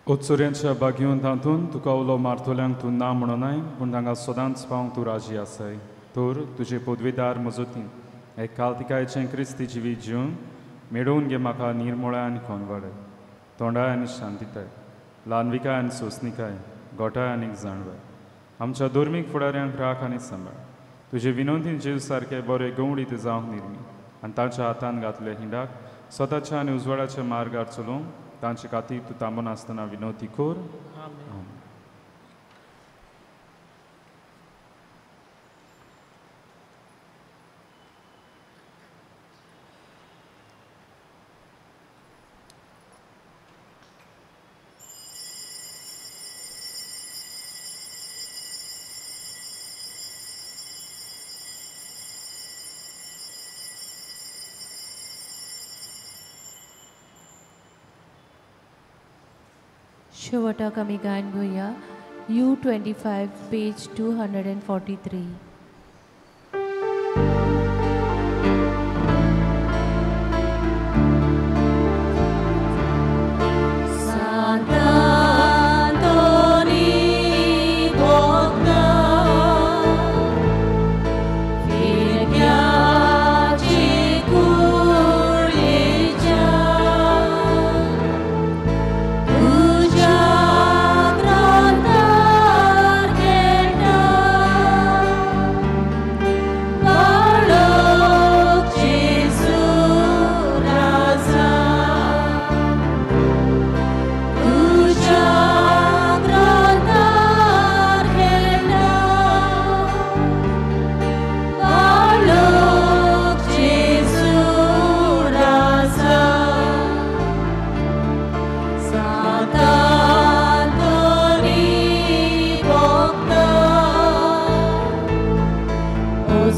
उत्सुऱ्यांच्या बागेंत हातून तुका उलो मारतोल्यांक तूं ना म्हणूनाय पूण तांकां सदांच पावंक तूं राजी आसाय तर तुजे पदवीदार मजतीन हे कालतिकायेचें क्रिस्ती जिवीत जिवन मेळोवन घे म्हाका निर्मळाय आनी खोनवाडाय तोंडाय आनी शांतीताय ल्हानविकाय आनी सोंसणिकाय गोठाय आनी जाणवाय आमच्या धर्मीक फुडाऱ्यांक राख आनी सांबाळ तुजे विनोदीन जीव सारके बरे गवंडीत जावंक निर्मी आनी तांच्या हातान घातले हिंडाक स्वताच्या आनी उजवाडाच्या मार्गार चलोवंक तांचे खातीर तूं थांबून आसतना विनोदी कोर शेवटाक आमी गायन घेवया U25 page 243. Virgea ce curge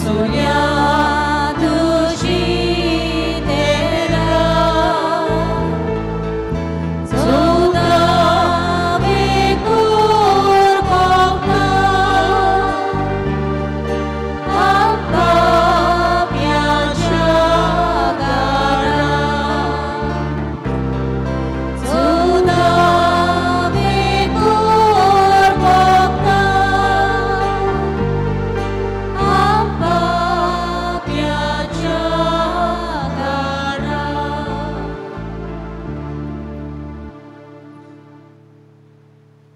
सूर्य